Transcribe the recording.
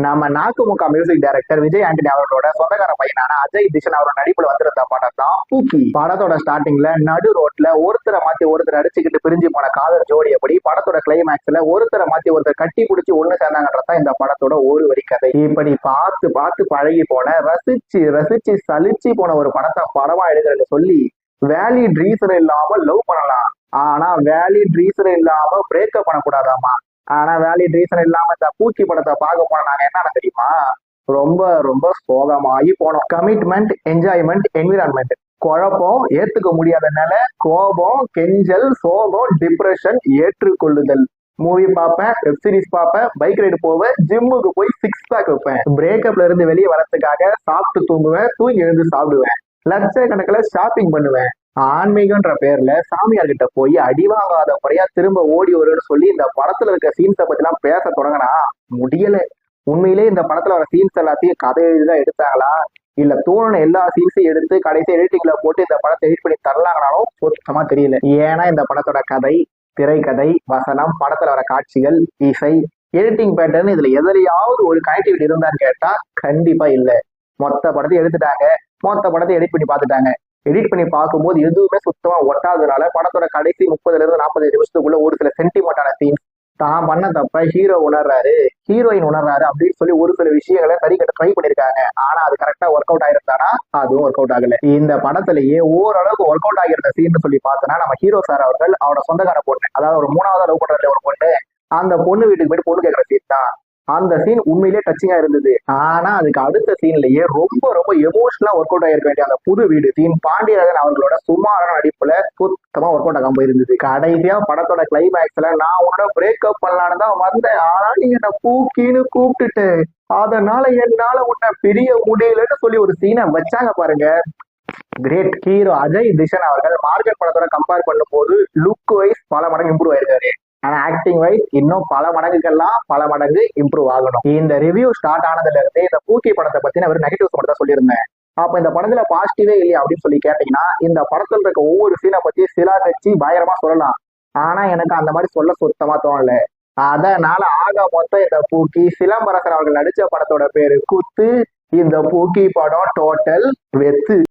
நம்ம Nakku Mukka music director Vijay Antony அவர்களோட சொந்தக்கார பையனான அஜய் திஷன் அவரோட நடிப்புல வந்திருந்த படம் தான் பூக்கி. படத்தோட ஸ்டார்டிங்ல நடு ரோட்ல ஒருத்தரை மாத்தி ஒருத்தர் அடிச்சுக்கிட்டு பிரிஞ்சு போன காதல் ஜோடி எப்படி படத்தோட கிளைமேக்ஸ்ல ஒருத்தரை மாத்தி ஒருத்தர் கட்டி பிடிச்சி ஒண்ணு சேர்ந்தாங்கன்றதான் இந்த படத்தோட ஒரு வரி கதை. இப்படி பார்த்து பார்த்து பழகி போன ரசிச்சு ரசிச்சு சலிச்சு போன ஒரு படத்தை படமா எடுக்கிறேன்னு சொல்லி வேலிட் ரீசன் இல்லாம லவ் பண்ணலாம், ஆனா வேலிட் ரீசன் இல்லாம பிரேக்கப் பண்ணக்கூடாதாமா. ஆனா வேலிட் ரீசன் இல்லாம இந்த பூச்சி படத்தை பார்க்க போன நாங்க என்ன தெரியுமா, ரொம்ப ரொம்ப சோகமாகி போனோம். கமிட்மெண்ட், என்ஜாய்மெண்ட், என்விரான்மெண்ட், குழப்பம், ஏத்துக்க முடியாத நிலை, கோபம், கெஞ்சல், சோகம், டிப்ரெஷன், ஏற்றுக்கொள்ளுதல். மூவி பார்ப்பேன், வெப் சீரிஸ் பார்ப்பேன், பைக் ரைடு போவேன், ஜிம்முக்கு போய் 6 பேக் வைப்பேன், பிரேக்கப்ல இருந்து வெளியே வரதுக்காக சாப்பிட்டு தூங்குவேன், தூங்கி எழுந்து சாப்பிடுவேன், லட்சக்கணக்கில் ஷாப்பிங் பண்ணுவேன். ஆன்மீகன்ற பேர்ல சாமியார் கிட்ட போய் அடிவாங்காத குறையா திரும்ப ஓடி வருன்னு சொல்லி இந்த படத்துல இருக்க சீன்ஸை பத்தி எல்லாம் பேச தொடங்கினா முடியல. உண்மையிலே இந்த படத்துல வர சீன்ஸ் எல்லாத்தையும் கதை எழுதிதான் எடுத்தாங்களா, இல்ல தோணுன எல்லா சீன்ஸையும் எடுத்து கடைசி எடிட்டிங்ல போட்டு இந்த படத்தை எடிட் பண்ணி தரலாங்கனாலும் சுத்தமா தெரியல. ஏன்னா இந்த படத்தோட கதை, திரைக்கதை, வசனம், படத்துல வர காட்சிகள், இசை, எடிட்டிங் பேட்டர்ன் இதுல எதிலையாவது ஒரு கனெக்டிவிட்டி இருந்தான்னு கேட்டா கண்டிப்பா இல்ல. மொத்த படத்தையும் எடுத்துட்டாங்க, மொத்த படத்தை எடிட் பண்ணி பார்த்துட்டாங்க. எடிட் பண்ணி பார்க்கும்போது எதுவுமே சுத்தமா ஒட்டாததுனால படத்தோட கடைசி 30 இருந்து 45 நிமிஷத்துக்குள்ள ஒரு சில சென்டிமெண்டான சீன்ஸ், தான் பண்ண தப்ப ஹீரோ உணர்றாரு, ஹீரோயின் உணர்றாரு அப்படின்னு சொல்லி ஒரு சில விஷயங்களை சரி கட்ட ட்ரை பண்ணிருக்காங்க. ஆனா அது கரெக்டா ஒர்க் அவுட் ஆயிருந்தானா அதுவும் ஒர்க் அவுட் ஆகல. இந்த படத்திலேயே ஓரளவுக்கு ஒர்க் அவுட் ஆகிருந்த சீன் சொல்லி பார்த்தோன்னா நம்ம ஹீரோ சார் அவர்கள் அவரோட சொந்தக்கார பொண்ணு, அதாவது ஒரு 3வது லவ் பண்றதுல ஒரு பொண்ணு, அந்த பொண்ணு வீட்டுக்கு போயிட்டு பொண்ணு கேட்கற சீன் தான். அந்த சீன் உண்மையிலேயே டச்சிங்கா இருந்தது. ஆனா அதுக்கு அடுத்த சீன்லயே ரொம்ப ரொம்ப எமோஷனலா ஒர்க் அவுட் ஆயிருக்க வேண்டிய அந்த புது வீடு சீன் பாண்டியராஜன் அவர்களோட சுமாரான நடிப்புல சுத்தமா ஒர்க் அவுட் ஆகாம போயிருந்தது. கடைசியா படத்தோட கிளைமேக்ஸ்ல நான் உன்னோட பிரேக்கப் பண்ணலான்னு தான் வந்தேன், ஆனா நீ என்ன பூக்கின்னு கூப்பிட்டுட்டு அதனால என்னால உன்னை பிரிய முடியலன்னு சொல்லி ஒரு சீனை வச்சாங்க பாருங்க. கிரேட். ஹீரோ அஜய் திஷன் அவர்கள் மார்க்கெட் படத்தோட கம்பேர் பண்ணும் போது லுக் வைஸ் பல மடங்கு இம்ப்ரூவ் ஆயிருக்காரு. ஆனா ஆக்டிங் வைஸ் இன்னும் பல மடங்கு இம்ப்ரூவ் ஆகணும். இந்த ரிவ்யூ ஸ்டார்ட் ஆனதுல இருந்தே இந்த பூக்கி படத்தை பத்தி நான் ஒரு நெகட்டிவ்ஸ் மட்டும் தான் சொல்லியிருந்தேன். அப்ப இந்த படத்துல பாசிட்டிவே இல்லையா அப்படின்னு சொல்லி கேட்டீங்கன்னா, இந்த படத்துல இருக்க ஒவ்வொரு சீனை பத்தி சிலா வச்சு பயங்கரமா சொல்லலாம். ஆனா எனக்கு அந்த மாதிரி சொல்ல சுத்தமா தோணல. அதனால ஆக மொத்தம் இந்த பூக்கி, சிலம்பரசன் அவர்கள் நடிச்ச படத்தோட பேரு குத்து. இந்த பூக்கி படம் டோட்டல் வெத்து.